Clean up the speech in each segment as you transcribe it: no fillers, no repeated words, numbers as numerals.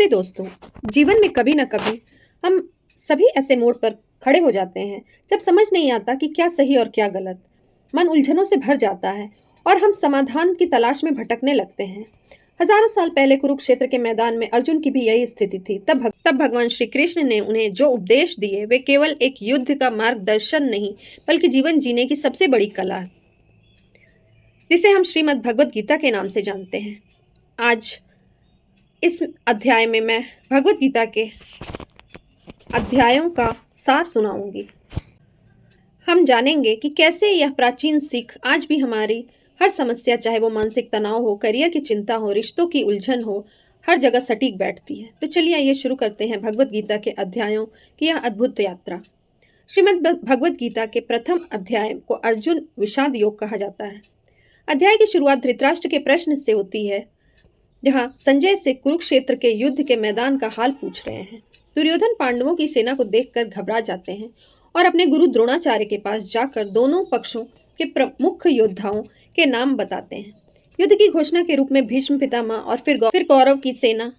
नमस्ते दोस्तों। जीवन में कभी ना कभी हम सभी ऐसे मोड़ पर खड़े हो जाते हैं जब समझ नहीं आता कि क्या सही और क्या गलत। मन उलझनों से भर जाता है और हम समाधान की तलाश में भटकने लगते हैं। हजारों साल पहले कुरुक्षेत्र के मैदान में अर्जुन की भी यही स्थिति थी। तब भगवान श्री कृष्ण ने उन्हें जो उपदेश दिए वे केवल एक युद्ध का मार्गदर्शन नहीं बल्कि जीवन जीने की सबसे बड़ी कला है, जिसे हम श्रीमद् भगवत गीता के नाम से जानते हैं। आज इस अध्याय में मैं भगवत गीता के अध्यायों का सार सुनाऊंगी। हम जानेंगे कि कैसे यह प्राचीन सीख आज भी हमारी हर समस्या, चाहे वो मानसिक तनाव हो, करियर की चिंता हो, रिश्तों की उलझन हो, हर जगह सटीक बैठती है। तो चलिए आइए शुरू करते हैं भगवत गीता के अध्यायों की यह अद्भुत यात्रा। श्रीमद् भगवत गीता के प्रथम अध्याय को अर्जुन विषाद योग कहा जाता है। अध्याय की शुरुआत धृतराष्ट्र के प्रश्न से होती है, जहां संजय से कुरुक्षेत्र के युद्ध के मैदान का हाल पूछ रहे हैं। दुर्योधन पांडवों की सेना को देखकर घबरा जाते हैं और अपने गुरु द्रोणाचार्य के पास जाकर दोनों पक्षों के प्रमुख योद्धाओं के नाम बताते हैं। युद्ध की घोषणा के रूप में भीष्म पितामह और फिर कौरव की सेना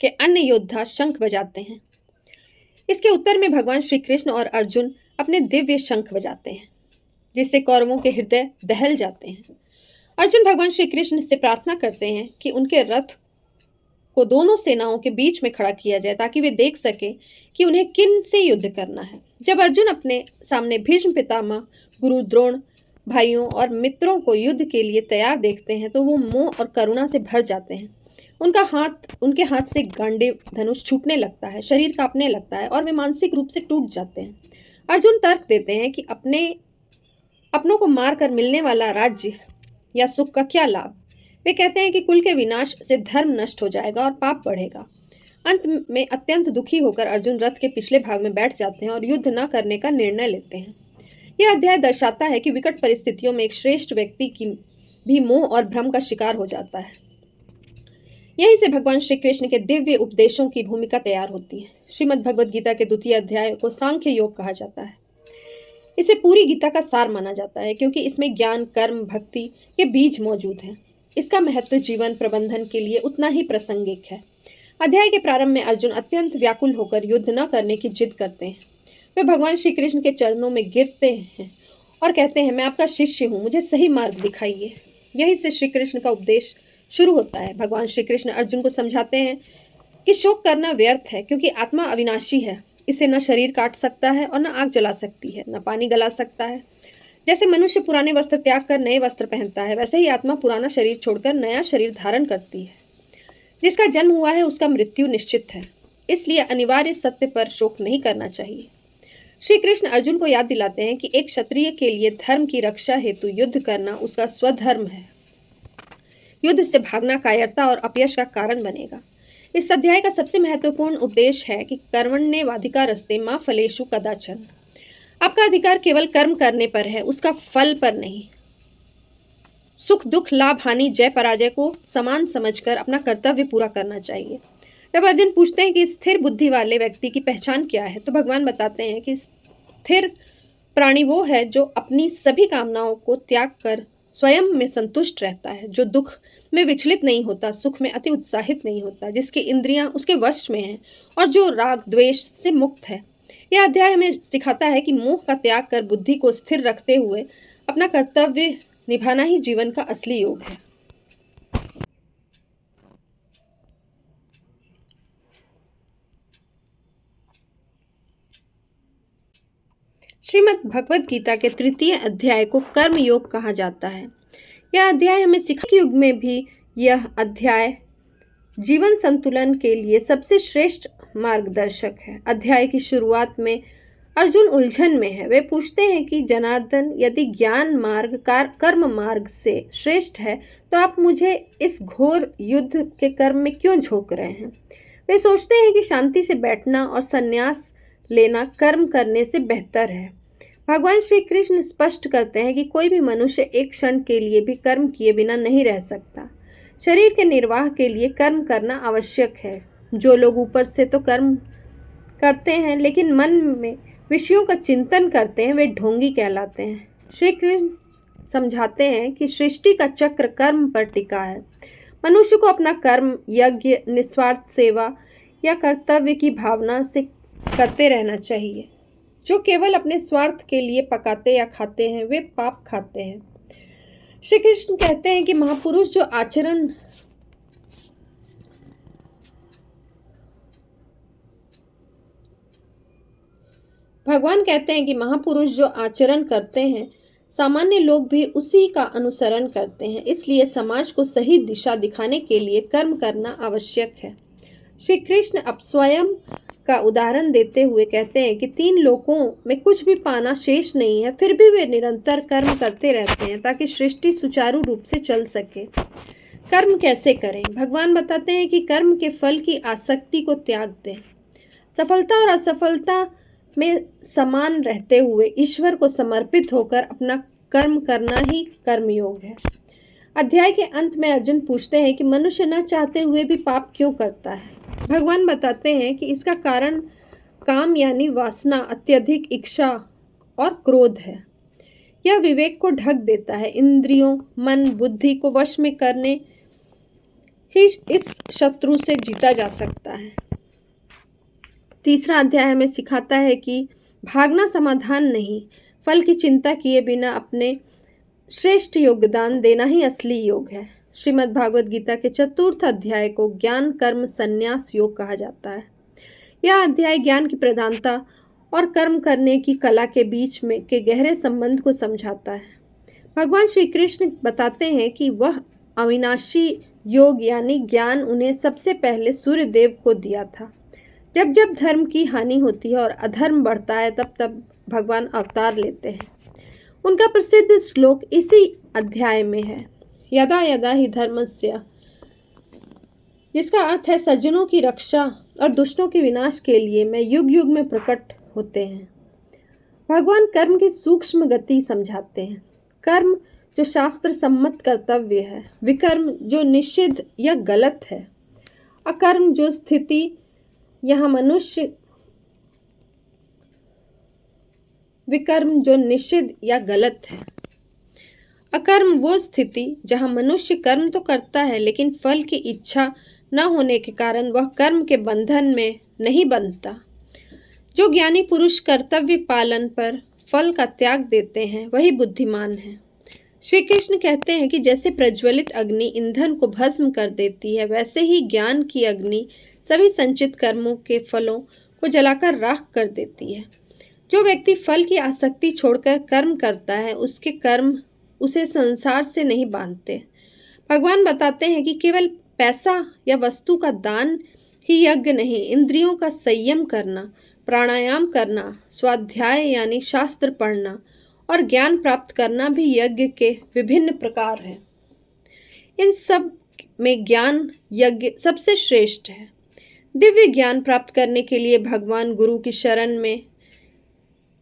के अन्य योद्धा शंख बजाते हैं। इसके उत्तर में भगवान श्री कृष्ण और अर्जुन अपने दिव्य शंख बजाते हैं, जिससे कौरवों के हृदय दहल जाते हैं। अर्जुन भगवान श्री कृष्ण से प्रार्थना करते हैं कि उनके रथ को दोनों सेनाओं के बीच में खड़ा किया जाए ताकि वे देख सके कि उन्हें किन से युद्ध करना है। जब अर्जुन अपने सामने भीष्म पितामह, गुरु द्रोण, भाइयों और मित्रों को युद्ध के लिए तैयार देखते हैं तो वो मोह और करुणा से भर जाते हैं। उनके हाथ से गांडीव धनुष छूटने लगता है, शरीर कांपने लगता है और वे मानसिक रूप से टूट जाते हैं। अर्जुन तर्क देते हैं कि अपनों को मारकर मिलने वाला राज्य या सुख का क्या लाभ। वे कहते हैं कि कुल के विनाश से धर्म नष्ट हो जाएगा और पाप बढ़ेगा। अंत में अत्यंत दुखी होकर अर्जुन रथ के पिछले भाग में बैठ जाते हैं और युद्ध न करने का निर्णय लेते हैं। यह अध्याय दर्शाता है कि विकट परिस्थितियों में एक श्रेष्ठ व्यक्ति की भी मोह और भ्रम का शिकार हो जाता है। यहीं से भगवान श्री कृष्ण के दिव्य उपदेशों की भूमिका तैयार होती है। श्रीमद् भगवद गीता के द्वितीय अध्याय को सांख्य योग कहा जाता है। इसे पूरी गीता का सार माना जाता है क्योंकि इसमें ज्ञान, कर्म, भक्ति के बीज मौजूद हैं। इसका महत्व जीवन प्रबंधन के लिए उतना ही प्रासंगिक है। अध्याय के प्रारंभ में अर्जुन अत्यंत व्याकुल होकर युद्ध न करने की जिद करते हैं। वे भगवान श्री कृष्ण के चरणों में गिरते हैं और कहते हैं, मैं आपका शिष्य हूँ, मुझे सही मार्ग दिखाइए। यहीं से श्री कृष्ण का उपदेश शुरू होता है। भगवान श्री कृष्ण अर्जुन को समझाते हैं कि शोक करना व्यर्थ है, क्योंकि आत्मा अविनाशी है। इसे न शरीर काट सकता है और न आग जला सकती है, न पानी गला सकता है। जैसे मनुष्य पुराने वस्त्र त्याग कर नए वस्त्र पहनता है, वैसे ही आत्मा पुराना शरीर छोड़कर नया शरीर धारण करती है। जिसका जन्म हुआ है उसका मृत्यु निश्चित है, इसलिए अनिवार्य सत्य पर शोक नहीं करना चाहिए। श्री कृष्ण अर्जुन को याद दिलाते हैं कि एक क्षत्रिय के लिए धर्म की रक्षा हेतु युद्ध करना उसका स्वधर्म है। युद्ध से भागना कायरता और अपयश का कारण बनेगा। इस अध्याय का सबसे महत्वपूर्ण उपदेश है कि कर्मण्येवाधिकारस्ते मा फलेषु कदाचन। आपका अधिकार केवल कर्म करने पर है, उसका फल पर नहीं। सुख दुख, लाभ हानि, जय पराजय को समान समझकर अपना कर्तव्य पूरा करना चाहिए। जब अर्जुन पूछते हैं कि स्थिर बुद्धि वाले व्यक्ति की पहचान क्या है, तो भगवान बताते हैं कि स्थिर प्राणी वो है जो अपनी सभी कामनाओं को त्याग कर स्वयं में संतुष्ट रहता है, जो दुख में विचलित नहीं होता, सुख में अति उत्साहित नहीं होता, जिसकी इंद्रियां उसके वश में हैं और जो राग द्वेष से मुक्त है। यह अध्याय हमें सिखाता है कि मोह का त्याग कर बुद्धि को स्थिर रखते हुए अपना कर्तव्य निभाना ही जीवन का असली योग है। श्रीमद् भगवद गीता के तृतीय अध्याय को कर्म योग कहा जाता है। यह अध्याय हमें सिखा युग में भी यह अध्याय जीवन संतुलन के लिए सबसे श्रेष्ठ मार्गदर्शक है। अध्याय की शुरुआत में अर्जुन उलझन में है। वे पूछते हैं कि जनार्दन, यदि ज्ञान मार्ग कर्म मार्ग से श्रेष्ठ है तो आप मुझे इस घोर युद्ध के कर्म में क्यों झोंक रहे हैं। वे सोचते हैं कि शांति से बैठना और संन्यास लेना कर्म करने से बेहतर है। भगवान श्री कृष्ण स्पष्ट करते हैं कि कोई भी मनुष्य एक क्षण के लिए भी कर्म किए बिना नहीं रह सकता। शरीर के निर्वाह के लिए कर्म करना आवश्यक है। जो लोग ऊपर से तो कर्म करते हैं लेकिन मन में विषयों का चिंतन करते हैं, वे ढोंगी कहलाते हैं। श्री कृष्ण समझाते हैं कि सृष्टि का चक्र कर्म पर टिका है। मनुष्य को अपना कर्म, यज्ञ, निस्वार्थ सेवा या कर्तव्य की भावना से करते रहना चाहिए। जो केवल अपने स्वार्थ के लिए पकाते या खाते हैं वे पाप खाते हैं। श्री कृष्ण कहते हैं कि महापुरुष जो आचरण भगवान कहते हैं कि महापुरुष जो आचरण करते हैं सामान्य लोग भी उसी का अनुसरण करते हैं, इसलिए समाज को सही दिशा दिखाने के लिए कर्म करना आवश्यक है। श्री कृष्ण अब स्वयं का उदाहरण देते हुए कहते हैं कि 3 लोकों में कुछ भी पाना शेष नहीं है, फिर भी वे निरंतर कर्म करते रहते हैं ताकि सृष्टि सुचारू रूप से चल सके। कर्म कैसे करें? भगवान बताते हैं कि कर्म के फल की आसक्ति को त्याग दें। सफलता और असफलता में समान रहते हुए ईश्वर को समर्पित होकर अपना कर्म करना ही कर्मयोग है। अध्याय के अंत में अर्जुन पूछते हैं कि मनुष्य न चाहते हुए भी पाप क्यों करता है? भगवान बताते हैं कि इसका कारण काम यानी वासना, अत्यधिक इच्छा और क्रोध है। यह विवेक को ढक देता है। इंद्रियों, मन, बुद्धि को वश में करने ही इस शत्रु से जीता जा सकता है। तीसरा अध्याय हमें सिखाता है कि भागना समाधान नहीं, फल की चिंता किए बिना अपने श्रेष्ठ योगदान देना ही असली योग है। श्रीमद् भागवत गीता के 4th अध्याय को ज्ञान कर्म संन्यास योग कहा जाता है। यह अध्याय ज्ञान की प्रधानता और कर्म करने की कला के बीच में के गहरे संबंध को समझाता है। भगवान श्री कृष्ण बताते हैं कि वह अविनाशी योग यानी ज्ञान उन्हें सबसे पहले सूर्य देव को दिया था। जब जब धर्म की हानि होती है और अधर्म बढ़ता है तब तब भगवान अवतार लेते हैं। उनका प्रसिद्ध श्लोक इसी अध्याय में है, यदा यदा ही धर्मस्य, जिसका अर्थ है सज्जनों की रक्षा और दुष्टों के विनाश के लिए मैं युग युग में प्रकट होते हैं। भगवान कर्म की सूक्ष्म गति समझाते हैं। कर्म जो शास्त्र सम्मत कर्तव्य है, विकर्म जो निषिद्ध या गलत है, अकर्म जो स्थिति यहाँ मनुष्य विकर्म जो निषिद्ध या गलत है। अकर्म वो स्थिति जहाँ मनुष्य कर्म तो करता है लेकिन फल की इच्छा न होने के कारण वह कर्म के बंधन में नहीं बंधता। जो ज्ञानी पुरुष कर्तव्य पालन पर फल का त्याग देते हैं वही बुद्धिमान है। श्री कृष्ण कहते हैं कि जैसे प्रज्वलित अग्नि ईंधन को भस्म कर देती है, वैसे ही ज्ञान की अग्नि सभी संचित कर्मों के फलों को जलाकर राख कर देती है। जो व्यक्ति फल की आसक्ति छोड़कर कर्म करता है उसके कर्म उसे संसार से नहीं बांधते। भगवान बताते हैं कि केवल पैसा या वस्तु का दान ही यज्ञ नहीं, इंद्रियों का संयम करना, प्राणायाम करना, स्वाध्याय यानी शास्त्र पढ़ना और ज्ञान प्राप्त करना भी यज्ञ के विभिन्न प्रकार हैं। इन सब में ज्ञान यज्ञ सबसे श्रेष्ठ है। दिव्य ज्ञान प्राप्त करने के लिए भगवान गुरु की शरण में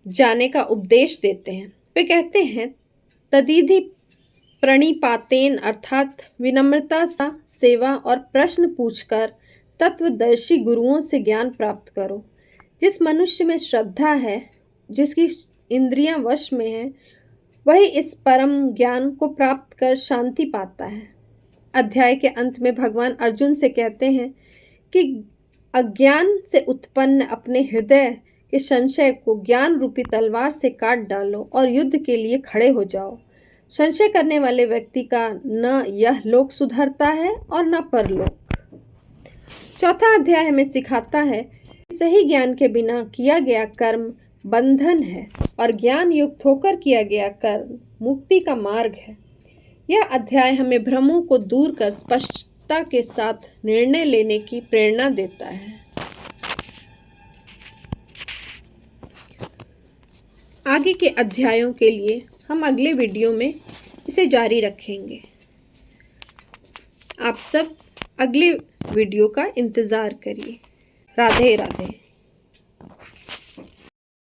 जाने का उपदेश देते हैं। वे कहते हैं तदीधि प्रणिपातेन, अर्थात विनम्रता सा सेवा और प्रश्न पूछकर तत्वदर्शी गुरुओं से ज्ञान प्राप्त करो। जिस मनुष्य में श्रद्धा है, जिसकी इंद्रियां वश में हैं, वही इस परम ज्ञान को प्राप्त कर शांति पाता है। अध्याय के अंत में भगवान अर्जुन से कहते हैं कि अज्ञान से उत्पन्न अपने हृदय के संशय को ज्ञान रूपी तलवार से काट डालो और युद्ध के लिए खड़े हो जाओ। संशय करने वाले व्यक्ति का न यह लोक सुधरता है और न परलोक। चौथा अध्याय हमें सिखाता है कि सही ज्ञान के बिना किया गया कर्म बंधन है और ज्ञान युक्त होकर किया गया कर्म मुक्ति का मार्ग है। यह अध्याय हमें भ्रमों को दूर कर स्पष्टता के साथ निर्णय लेने की प्रेरणा देता है। आगे के अध्यायों के लिए हम अगले वीडियो में इसे जारी रखेंगे। आप सब अगले वीडियो का इंतज़ार करिए। राधे राधे।